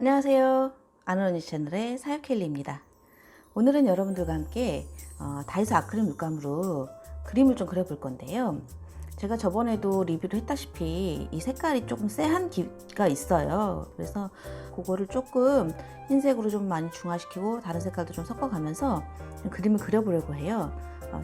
안녕하세요. 아는 언니 채널의 사육켈리입니다. 오늘은 여러분들과 함께 다이소 아크릴 물감으로 그림을 좀 그려볼 건데요. 제가 저번에도 리뷰를 했다시피 이 색깔이 조금 쎄한 기가 있어요. 그래서 그거를 조금 흰색으로 좀 많이 중화시키고 다른 색깔도 좀 섞어가면서 그림을 그려보려고 해요.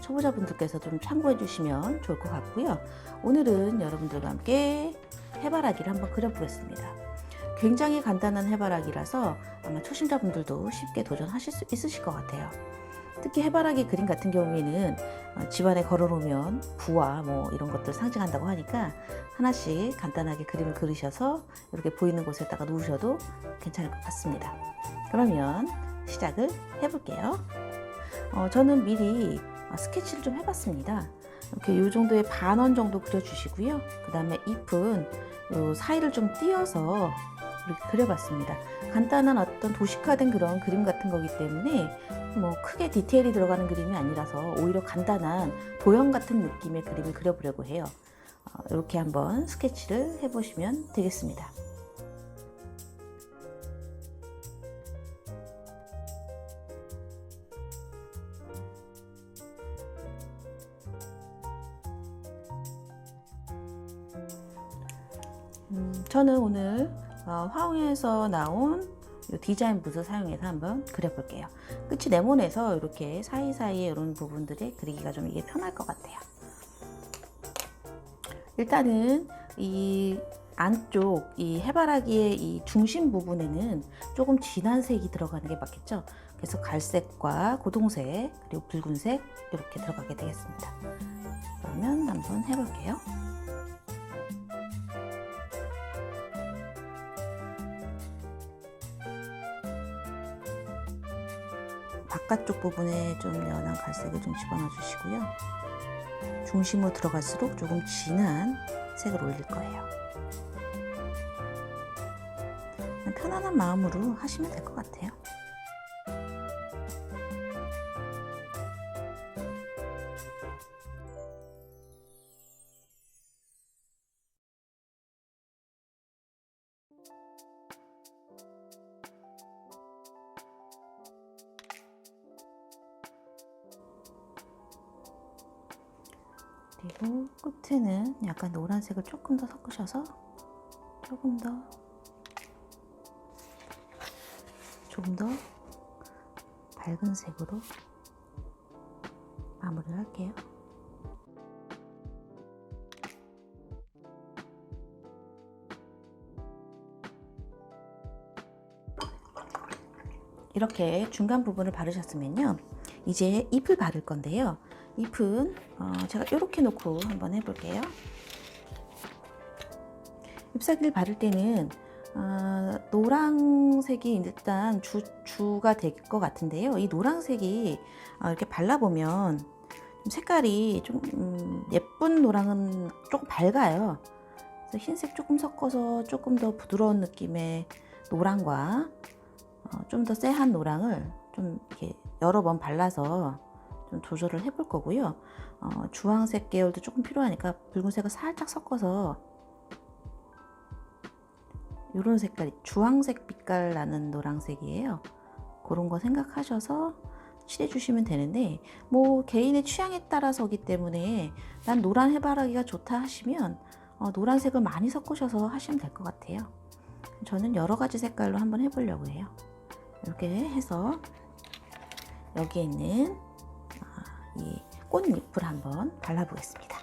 초보자분들께서 좀 참고해 주시면 좋을 것 같고요. 오늘은 여러분들과 함께 해바라기를 한번 그려보겠습니다. 굉장히 간단한 해바라기라서 아마 초심자분들도 쉽게 도전하실 수 있으실 것 같아요. 특히 해바라기 그림 같은 경우에는 집안에 걸어놓으면 부와 뭐 이런 것들 상징한다고 하니까 하나씩 간단하게 그림을 그리셔서 이렇게 보이는 곳에다가 놓으셔도 괜찮을 것 같습니다. 그러면 시작을 해볼게요. 저는 미리 스케치를 좀 해봤습니다. 이렇게 이 정도의 반원 정도 그려주시고요. 그 다음에 잎은 요 사이를 좀 띄어서 이렇게 그려봤습니다. 간단한 어떤 도식화된 그런 그림 같은 거기 때문에 뭐 크게 디테일이 들어가는 그림이 아니라서 오히려 간단한 도형 같은 느낌의 그림을 그려보려고 해요. 이렇게 한번 스케치를 해보시면 되겠습니다. 저는 오늘 화웅에서 나온 디자인 붓을 사용해서 한번 그려볼게요. 끝이 네모내서 이렇게 사이사이에 이런 부분들이 그리기가 좀 이게 편할 것 같아요. 일단은 이 안쪽 이 해바라기의 이 중심 부분에는 조금 진한 색이 들어가는 게 맞겠죠. 그래서 갈색과 고동색 그리고 붉은색 이렇게 들어가게 되겠습니다. 그러면 한번 해볼게요. 바깥쪽 부분에 좀 연한 갈색을 좀 집어넣어 주시고요. 중심으로 들어갈수록 조금 진한 색을 올릴 거예요. 편안한 마음으로 하시면 될 것 같아요. 그리고 끝에는 약간 노란색을 조금 더 섞으셔서 조금 더 밝은 색으로 마무리를 할게요. 이렇게 중간 부분을 바르셨으면요. 이제 잎을 바를 건데요. 잎은 제가 이렇게 놓고 한번 해볼게요. 잎사귀를 바를 때는 노란색이 일단 주가 될 것 같은데요. 이 노란색이 이렇게 발라보면 색깔이 좀 예쁜 노랑은 조금 밝아요. 그래서 흰색 조금 섞어서 조금 더 부드러운 느낌의 노랑과 좀 더 쎄한 노랑을 좀 이렇게 여러 번 발라서 좀 조절을 해볼 거고요. 주황색 계열도 조금 필요하니까 붉은색을 살짝 섞어서 이런 색깔이 주황색 빛깔 나는 노란색이에요. 그런 거 생각하셔서 칠해주시면 되는데 뭐 개인의 취향에 따라서기 때문에 난 노란 해바라기가 좋다 하시면 노란색을 많이 섞으셔서 하시면 될 것 같아요. 저는 여러 가지 색깔로 한번 해보려고 해요. 이렇게 해서 여기에 있는 이 꽃잎을 한번 발라보겠습니다.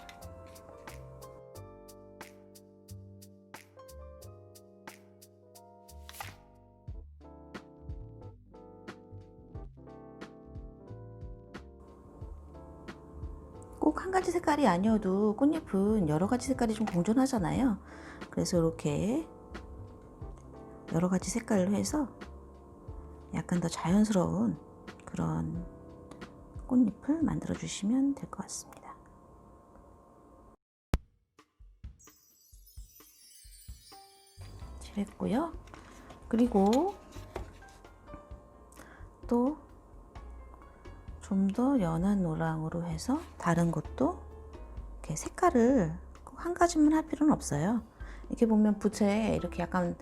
꼭 한 가지 색깔이 아니어도 꽃잎은 여러 가지 색깔이 좀 공존하잖아요. 그래서 이렇게 여러 가지 색깔로 해서 약간 더 자연스러운 그런 꽃잎을 만들어 주시면 될 것 같습니다. 칠했고요. 그리고 또 좀 더 연한 노랑으로 해서 다른 것도 이렇게 색깔을 꼭 한 가지만 할 필요는 없어요. 이렇게 보면 붓에 이렇게 약간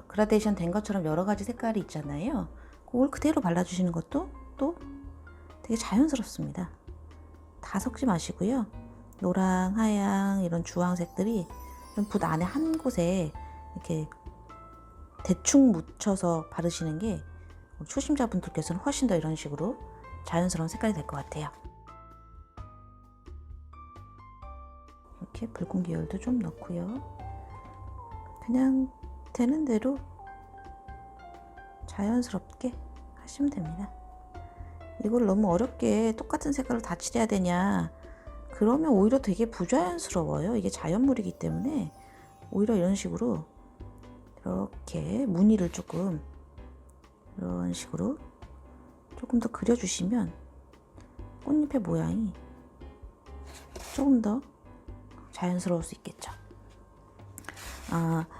그라데이션 된 것처럼 여러 가지 색깔이 있잖아요. 그걸 그대로 발라주시는 것도 또 되게 자연스럽습니다. 다 섞지 마시고요. 노랑, 하양 이런 주황색들이 붓 안에 한 곳에 이렇게 대충 묻혀서 바르시는 게 초심자분들께서는 훨씬 더 이런 식으로 자연스러운 색깔이 될 것 같아요. 이렇게 붉은 계열도 좀 넣고요. 그냥 되는 대로 자연스럽게 하시면 됩니다. 이걸 너무 어렵게 똑같은 색깔로 다 칠해야 되냐, 그러면 오히려 되게 부자연스러워요. 이게 자연물이기 때문에 오히려 이런 식으로 이렇게 무늬를 조금 이런 식으로 조금 더 그려주시면 꽃잎의 모양이 조금 더 자연스러울 수 있겠죠.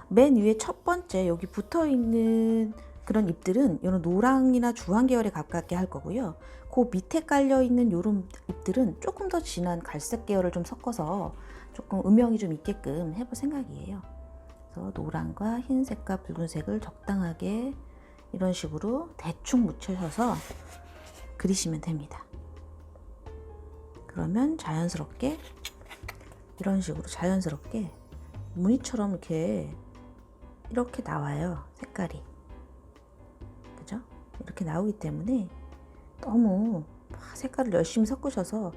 맨 위에 첫 번째 여기 붙어 있는 그런 잎들은 이런 노랑이나 주황 계열에 가깝게 할 거고요. 그 밑에 깔려 있는 이런 잎들은 조금 더 진한 갈색 계열을 좀 섞어서 조금 음영이 좀 있게끔 해볼 생각이에요. 그래서 노랑과 흰색과 붉은색을 적당하게 이런 식으로 대충 묻혀서 그리시면 됩니다. 그러면 자연스럽게 이런 식으로 자연스럽게 무늬처럼 이렇게 나와요. 색깔이. 그죠? 이렇게 나오기 때문에 너무 색깔을 열심히 섞으셔서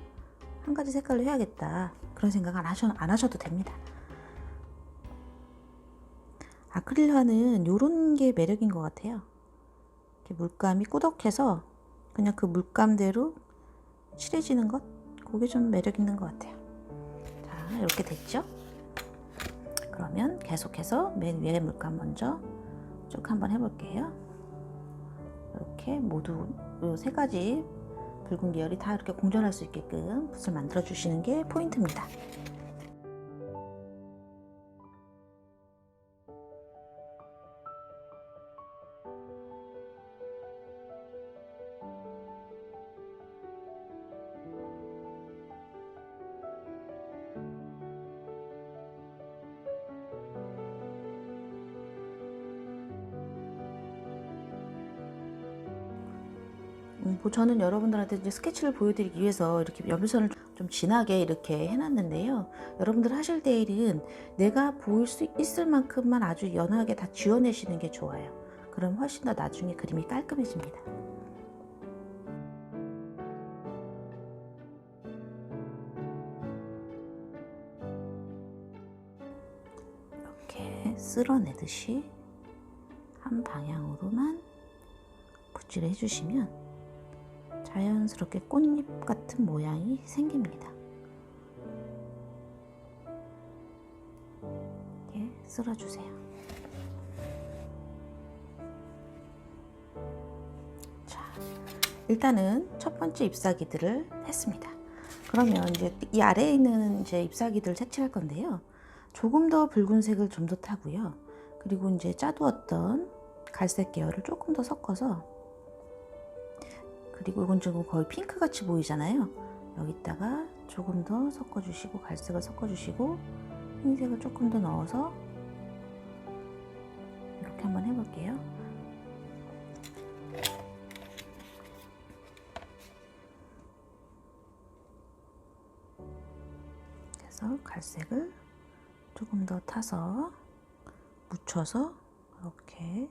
한 가지 색깔로 해야겠다, 그런 생각 안 하셔도 됩니다. 아크릴화는 이런 게 매력인 것 같아요. 이렇게 물감이 꾸덕해서 그냥 그 물감대로 칠해지는 것, 그게 좀 매력 있는 것 같아요. 자, 이렇게 됐죠? 그러면 계속해서 맨 위에 물감 먼저 쭉 한번 해볼게요. 이렇게 모두 이 세 가지 붉은 계열이 다 이렇게 공존할 수 있게끔 붓을 만들어 주시는 게 포인트입니다. 저는 여러분들한테 이제 스케치를 보여드리기 위해서 이렇게 연필선을 좀 진하게 이렇게 해놨는데요. 여러분들 하실 때에는 내가 보일 수 있을 만큼만 아주 연하게 다 지워내시는 게 좋아요. 그럼 훨씬 더 나중에 그림이 깔끔해집니다. 이렇게 쓸어내듯이 한 방향으로만 붓질을 해주시면 자연스럽게 꽃잎 같은 모양이 생깁니다. 이렇게 쓸어주세요. 자, 일단은 첫 번째 잎사귀들을 했습니다. 그러면 이제 이 아래에 있는 이제 잎사귀들 색칠할 건데요. 조금 더 붉은색을 좀 더 타고요. 그리고 이제 짜두었던 갈색 계열을 조금 더 섞어서, 그리고 이건 지금 거의 핑크 같이 보이잖아요. 여기다가 조금 더 섞어주시고, 갈색을 섞어주시고, 흰색을 조금 더 넣어서 이렇게 한번 해볼게요. 그래서 갈색을 조금 더 타서 묻혀서 이렇게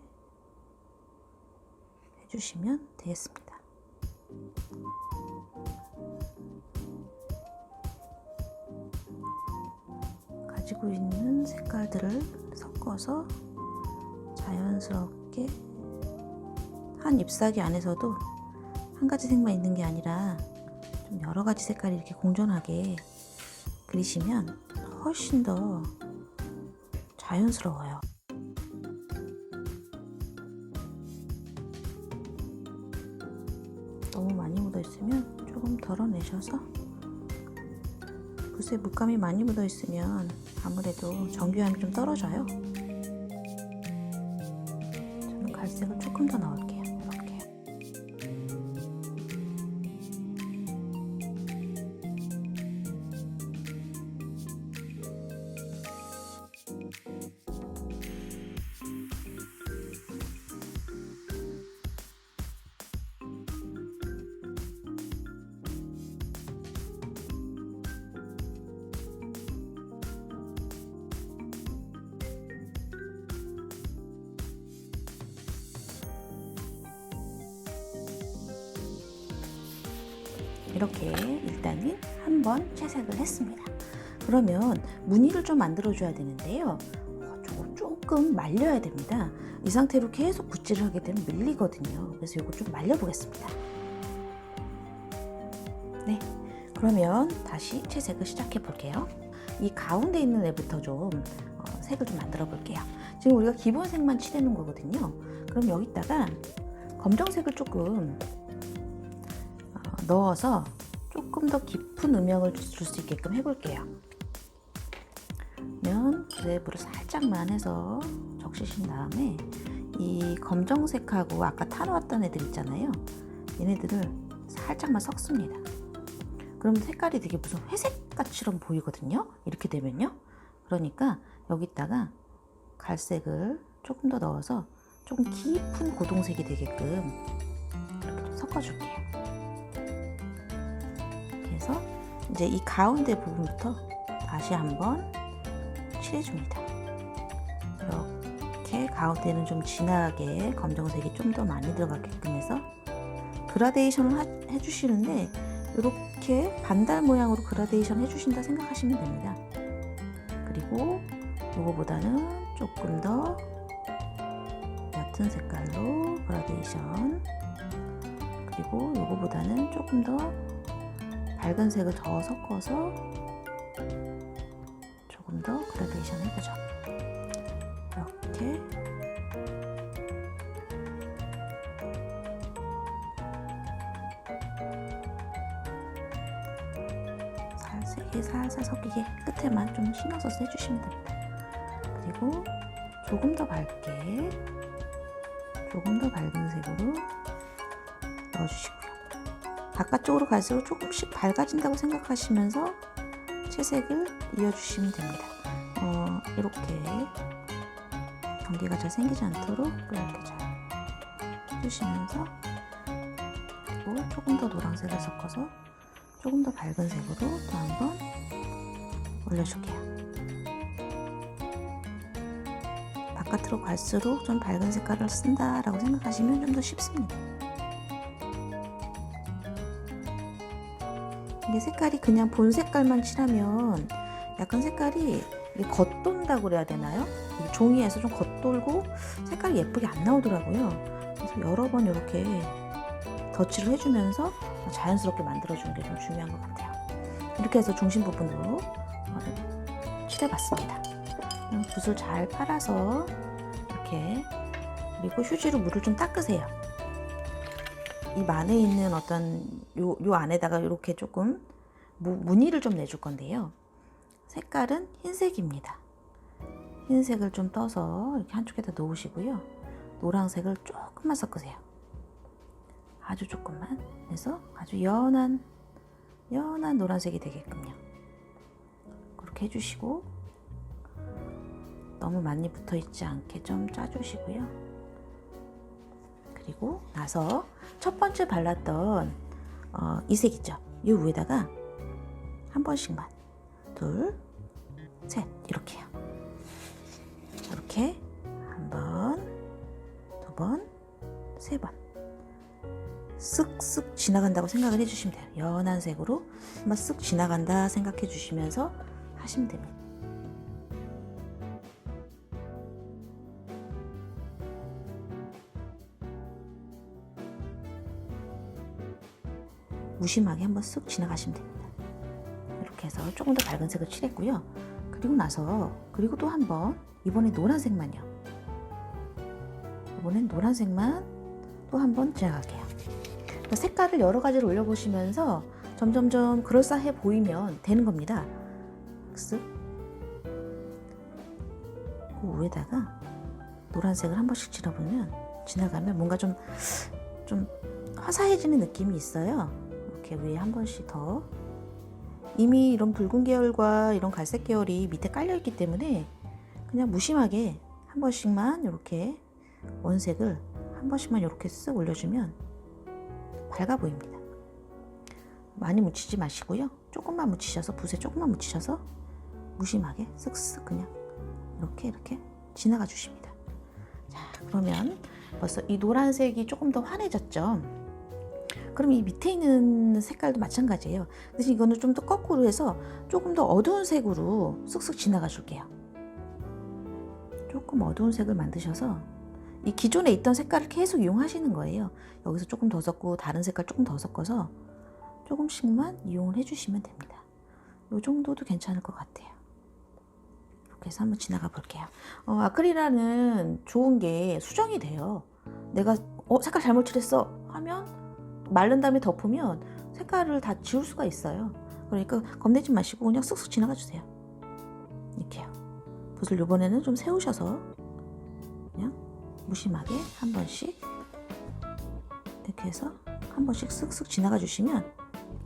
해주시면 되겠습니다. 가지고 있는 색깔들을 섞어서 자연스럽게 한 잎사귀 안에서도 한 가지 색만 있는 게 아니라 좀 여러 가지 색깔이 이렇게 공존하게 그리시면 훨씬 더 자연스러워요. 너무 많이 묻어 있으면 조금 덜어내셔서, 붓에 물감이 많이 묻어 있으면 아무래도 정교함이 좀 떨어져요. 저는 갈색을 조금 더 넣을게요. 이렇게. 이렇게 일단은 한번 채색을 했습니다. 그러면 무늬를 좀 만들어줘야 되는데요. 조금 말려야 됩니다. 이 상태로 계속 붓질을 하게 되면 밀리거든요. 그래서 이거 좀 말려보겠습니다. 네, 그러면 다시 채색을 시작해 볼게요. 이 가운데 있는 애부터 좀 색을 좀 만들어 볼게요. 지금 우리가 기본 색만 칠해놓은 거거든요. 그럼 여기다가 검정색을 조금 넣어서 조금 더 깊은 음영을 줄 수 있게끔 해볼게요. 그러면 드랩으로 살짝만 해서 적시신 다음에 이 검정색하고 아까 타놓았던 애들 있잖아요. 얘네들을 살짝만 섞습니다. 그럼 색깔이 되게 무슨 회색같이처럼 보이거든요. 이렇게 되면요. 그러니까 여기다가 갈색을 조금 더 넣어서 조금 깊은 고동색이 되게끔 이렇게 좀 섞어줄게요. 그래서 이제 이 가운데 부분부터 다시 한번 칠해줍니다. 이렇게 가운데는 좀 진하게 검정색이 좀 더 많이 들어가게끔 해서 그라데이션을 해주시는데 이렇게 반달 모양으로 그라데이션 해주신다 생각하시면 됩니다. 그리고 이거보다는 조금 더 옅은 색깔로 그라데이션, 그리고 이거보다는 조금 더 밝은 색을 더 섞어서 조금 더 그라데이션 해보죠. 이렇게 색이 살살 섞이게 끝에만 좀 신경 써서 해주시면 됩니다. 그리고 조금 더 밝게, 조금 더 밝은 색으로 넣어주시고요. 바깥쪽으로 갈수록 조금씩 밝아진다고 생각하시면서 채색을 이어주시면 됩니다. 이렇게 경계가 잘 생기지 않도록 이렇게 잘 해주시면서, 그리고 조금 더 노란색을 섞어서 조금 더 밝은 색으로 또 한번 올려줄게요. 바깥으로 갈수록 좀 밝은 색깔을 쓴다라고 생각하시면 좀 더 쉽습니다. 이게 색깔이 그냥 본 색깔만 칠하면 약간 색깔이 겉돈다고 그래야 되나요? 종이에서 좀 겉돌고 색깔이 예쁘게 안 나오더라고요. 그래서 여러 번 이렇게 덧칠을 해주면서 자연스럽게 만들어주는 게 좀 중요한 것 같아요. 이렇게 해서 중심 부분으로 칠해봤습니다. 붓을 잘 팔아서 이렇게, 그리고 휴지로 물을 좀 닦으세요. 이 안에 있는 어떤 요 안에다가 이렇게 조금 무늬를 좀 내줄 건데요. 색깔은 흰색입니다. 흰색을 좀 떠서 이렇게 한쪽에다 놓으시고요. 노란색을 조금만 섞으세요. 아주 조금만 해서 아주 연한 노란색이 되게끔요. 그렇게 해주시고, 너무 많이 붙어 있지 않게 좀 짜주시고요. 그리고 나서 첫 번째 발랐던 이 색 있죠? 이 위에다가 한 번씩만, 둘, 셋, 이렇게요. 이렇게 한 번, 두 번, 세 번 쓱쓱 지나간다고 생각을 해주시면 돼요. 연한 색으로 한번 쓱 지나간다 생각해 주시면서 하시면 됩니다. 무심하게 한번 쓱 지나가시면 됩니다. 이렇게 해서 조금 더 밝은 색을 칠했고요. 그리고 나서, 그리고 또 한 번, 이번에 노란색만요. 이번엔 노란색만 또 한 번 지나갈게요. 색깔을 여러 가지를 올려보시면서 점점점 그럴싸해 보이면 되는 겁니다. 쓱. 그 위에다가 노란색을 한 번씩 지나가면 뭔가 좀 화사해지는 느낌이 있어요. 이렇게 위에 한 번씩 더. 이미 이런 붉은 계열과 이런 갈색 계열이 밑에 깔려 있기 때문에 그냥 무심하게 한 번씩만 이렇게 원색을 한 번씩만 이렇게 쓱 올려주면 밝아 보입니다. 많이 묻히지 마시고요. 조금만 묻히셔서, 붓에 조금만 묻히셔서 무심하게 쓱쓱 그냥 이렇게 지나가 주십니다. 자, 그러면 벌써 이 노란색이 조금 더 환해졌죠? 그럼 이 밑에 있는 색깔도 마찬가지예요. 대신 이거는 좀 더 거꾸로 해서 조금 더 어두운 색으로 쓱쓱 지나가 줄게요. 조금 어두운 색을 만드셔서 이 기존에 있던 색깔을 계속 이용하시는 거예요. 여기서 조금 더 섞고 다른 색깔 조금 더 섞어서 조금씩만 이용을 해주시면 됩니다. 이 정도도 괜찮을 것 같아요. 이렇게 해서 한번 지나가 볼게요. 아크릴라는 좋은 게 수정이 돼요. 내가 색깔 잘못 칠했어 하면 마른 다음에 덮으면 색깔을 다 지울 수가 있어요. 그러니까 겁내지 마시고 그냥 쓱쓱 지나가 주세요. 이렇게요. 붓을 이번에는 좀 세우셔서 그냥 무심하게 한 번씩 이렇게 해서 한 번씩 쓱쓱 지나가 주시면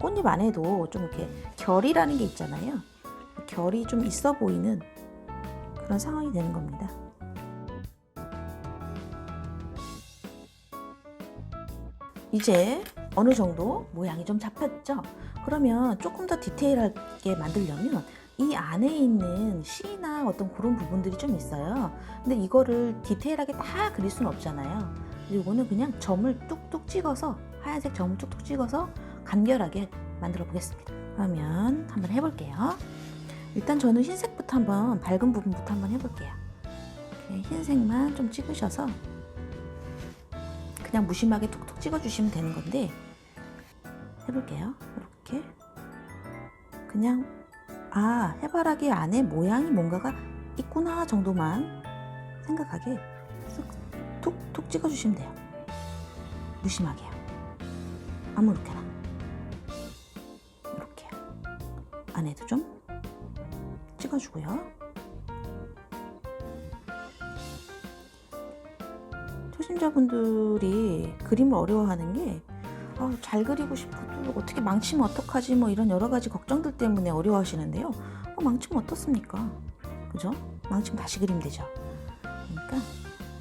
꽃잎 안에도 좀 이렇게 결이라는 게 있잖아요. 결이 좀 있어 보이는 그런 상황이 되는 겁니다. 이제 어느 정도 모양이 좀 잡혔죠? 그러면 조금 더 디테일하게 만들려면 이 안에 있는 C나 어떤 그런 부분들이 좀 있어요. 근데 이거를 디테일하게 다 그릴 수는 없잖아요. 이거는 그냥 점을 뚝뚝 찍어서 하얀색 점을 뚝뚝 찍어서 간결하게 만들어 보겠습니다. 그러면 한번 해볼게요. 일단 저는 흰색부터 한번 밝은 부분부터 한번 해볼게요. 흰색만 좀 찍으셔서 그냥 무심하게 툭툭 찍어주시면 되는 건데 해볼게요. 이렇게 그냥 해바라기 안에 모양이 뭔가가 있구나 정도만 생각하게 툭툭 찍어주시면 돼요. 무심하게요. 아무렇게나 이렇게요. 안에도 좀 찍어주고요. 초심자분들이 그림을 어려워하는 게 잘 그리고 싶어도 어떻게 망치면 어떡하지 뭐 이런 여러 가지 걱정들 때문에 어려워하시는데요. 망치면 어떻습니까? 그죠? 망치면 다시 그리면 되죠. 그러니까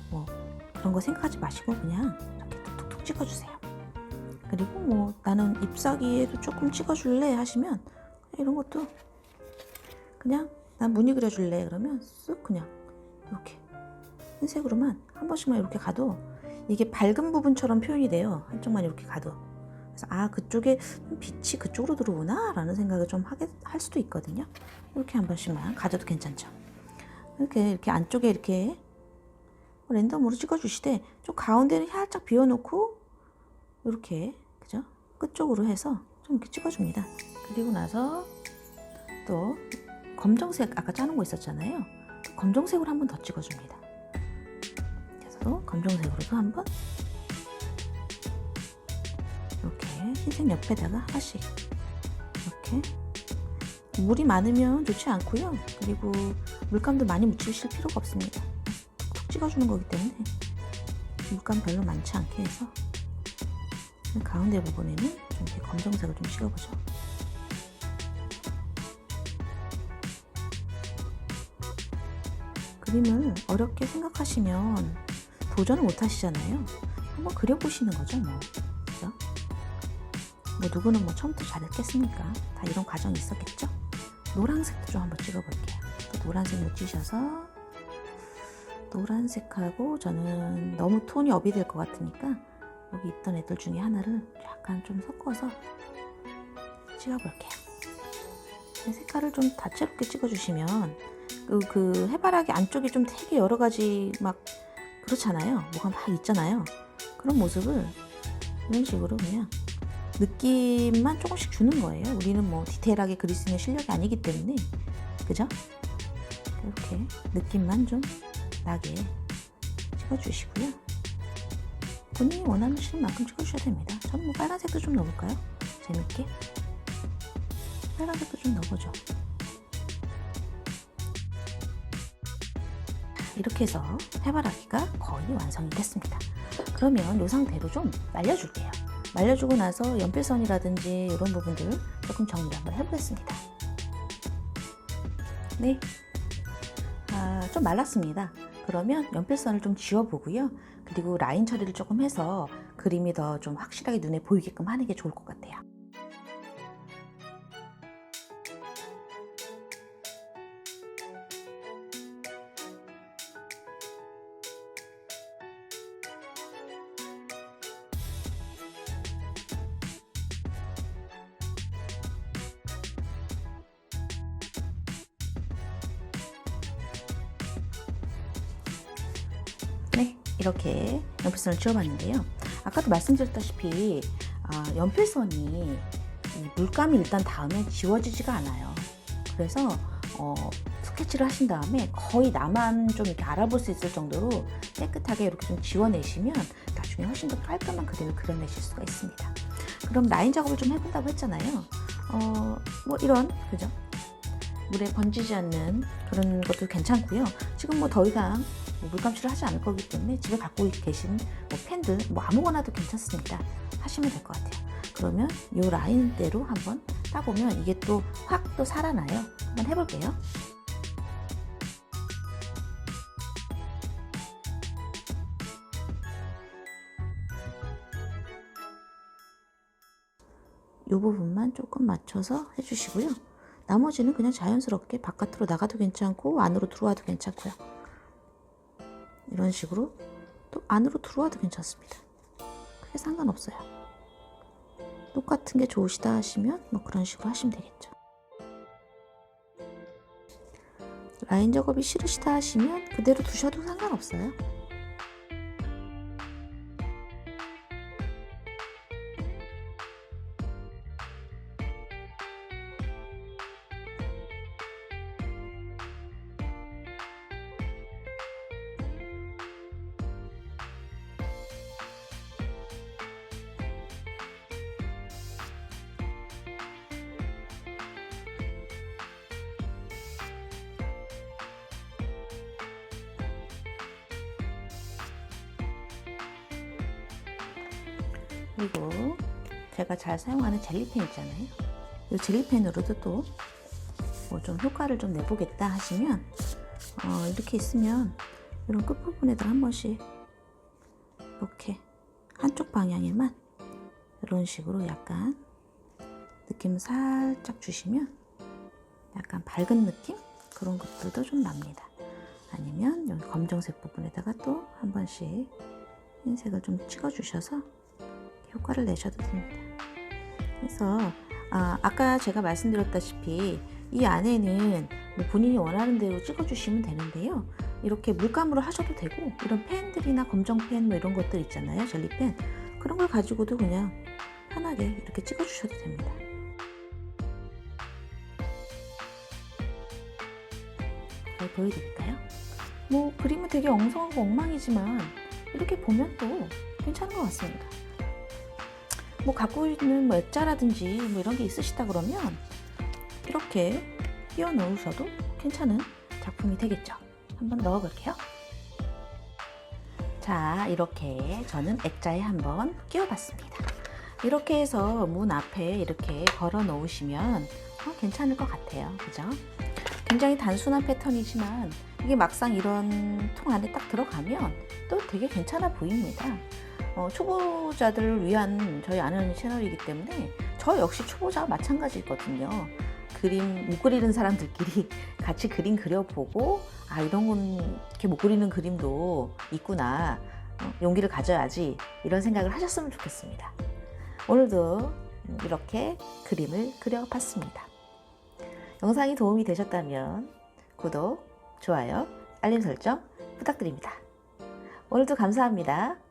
뭐 그런 거 생각하지 마시고 그냥 이렇게 툭툭툭 찍어주세요. 그리고 뭐 나는 잎사귀에도 조금 찍어줄래 하시면 이런 것도 그냥 난 무늬 그려줄래 그러면 쓱 그냥 이렇게 흰색으로만 한 번씩만 이렇게 가도 이게 밝은 부분처럼 표현이 돼요. 한쪽만 이렇게 가도. 그래서 그쪽에 빛이 그쪽으로 들어오나 라는 생각을 좀 할 수도 있거든요. 이렇게 한 번씩만 가져도 괜찮죠. 이렇게 안쪽에 이렇게 랜덤으로 찍어주시되 좀 가운데는 살짝 비워놓고 이렇게 그죠? 끝쪽으로 해서 좀 이렇게 찍어줍니다. 그리고 나서 또 검정색 아까 짜는 거 있었잖아요. 검정색으로 한 번 더 찍어줍니다. 그래서 검정색으로도 한번 이렇게 흰색 옆에다가 하나씩 이렇게 물이 많으면 좋지 않고요. 그리고 물감도 많이 묻히실 필요가 없습니다. 툭툭 찍어주는 거기 때문에 물감 별로 많지 않게 해서 가운데 부분에는 좀 이렇게 검정색을 좀 찍어보죠. 그림을 어렵게 생각하시면 도전을 못 하시잖아요. 한번 그려보시는 거죠, 뭐. 그죠? 뭐 누구는 뭐 처음부터 잘했겠습니까? 다 이런 과정이 있었겠죠? 노란색도 좀 한번 찍어볼게요. 또 노란색 묻히셔서 노란색하고 저는 너무 톤이 업이 될 것 같으니까 여기 있던 애들 중에 하나를 약간 좀 섞어서 찍어볼게요. 색깔을 좀 다채롭게 찍어주시면 그 해바라기 안쪽이 좀 되게 여러 가지 막 그렇잖아요. 뭐가 막 있잖아요. 그런 모습을 이런 식으로 그냥 느낌만 조금씩 주는 거예요. 우리는 뭐 디테일하게 그릴 수 있는 실력이 아니기 때문에 그죠? 이렇게 느낌만 좀 나게 찍어주시고요. 본인이 원하시는 만큼 찍어주셔야 됩니다. 저는 뭐 빨간색도 좀 넣어볼까요? 재밌게 빨간색도 좀 넣어보죠. 이렇게 해서 해바라기가 거의 완성이 됐습니다. 그러면 이 상태로 좀 말려줄게요. 말려주고 나서 연필선이라든지 이런 부분들 조금 정리 한번 해보겠습니다. 네, 좀 말랐습니다. 그러면 연필선을 좀 지워보고요. 그리고 라인 처리를 조금 해서 그림이 더 좀 확실하게 눈에 보이게끔 하는 게 좋을 것 같아요. 이렇게 연필선을 지워봤는데요. 아까도 말씀드렸다시피 연필선이 이 물감이 일단 다음에 지워지지가 않아요. 그래서 스케치를 하신 다음에 거의 나만 좀 이렇게 알아볼 수 있을 정도로 깨끗하게 이렇게 좀 지워내시면 나중에 훨씬 더 깔끔한 그림을 그려내실 수가 있습니다. 그럼 라인 작업을 좀 해본다고 했잖아요. 뭐 이런, 그죠? 물에 번지지 않는 그런 것도 괜찮고요. 지금 뭐 더 이상 물감칠을 하지 않을 거기 때문에 집에 갖고 계신 뭐 펜들 뭐 아무거나도 괜찮습니다. 하시면 될 것 같아요. 그러면 이 라인대로 한번 따보면 이게 또 확 또 살아나요. 한번 해볼게요. 이 부분만 조금 맞춰서 해주시고요. 나머지는 그냥 자연스럽게 바깥으로 나가도 괜찮고 안으로 들어와도 괜찮고요. 이런 식으로 또 안으로 들어와도 괜찮습니다. 크게 상관없어요. 똑같은 게 좋으시다 하시면 뭐 그런 식으로 하시면 되겠죠. 라인 작업이 싫으시다 하시면 그대로 두셔도 상관없어요. 그리고 제가 잘 사용하는 젤리펜 있잖아요. 이 젤리펜으로도 또 뭐 좀 효과를 좀 내보겠다 하시면 이렇게 있으면 이런 끝부분에다 한 번씩 이렇게 한쪽 방향에만 이런 식으로 약간 느낌 살짝 주시면 약간 밝은 느낌? 그런 것들도 좀 납니다. 아니면 여기 검정색 부분에다가 또 한 번씩 흰색을 좀 찍어 주셔서 효과를 내셔도 됩니다. 그래서 아까 제가 말씀드렸다시피 이 안에는 뭐 본인이 원하는 대로 찍어주시면 되는데요. 이렇게 물감으로 하셔도 되고 이런 펜들이나 검정펜 뭐 이런 것들 있잖아요. 젤리펜 그런 걸 가지고도 그냥 편하게 이렇게 찍어주셔도 됩니다. 잘 보여드릴까요? 뭐 그림은 되게 엉성하고 엉망이지만 이렇게 보면 또 괜찮은 것 같습니다. 뭐 갖고 있는 뭐 액자라든지 뭐 이런 게 있으시다 그러면 이렇게 끼워 넣으셔도 괜찮은 작품이 되겠죠. 한번 넣어 볼게요. 자, 이렇게 저는 액자에 한번 끼워 봤습니다. 이렇게 해서 문 앞에 이렇게 걸어 놓으시면 괜찮을 것 같아요. 그죠? 굉장히 단순한 패턴이지만 이게 막상 이런 통 안에 딱 들어가면 또 되게 괜찮아 보입니다. 초보자들을 위한 저희 아는 채널이기 때문에 저 역시 초보자와 마찬가지거든요. 그림 못 그리는 사람들끼리 같이 그림 그려보고 이런 건 이렇게 못 그리는 그림도 있구나, 용기를 가져야지, 이런 생각을 하셨으면 좋겠습니다. 오늘도 이렇게 그림을 그려봤습니다. 영상이 도움이 되셨다면 구독, 좋아요, 알림 설정 부탁드립니다. 오늘도 감사합니다.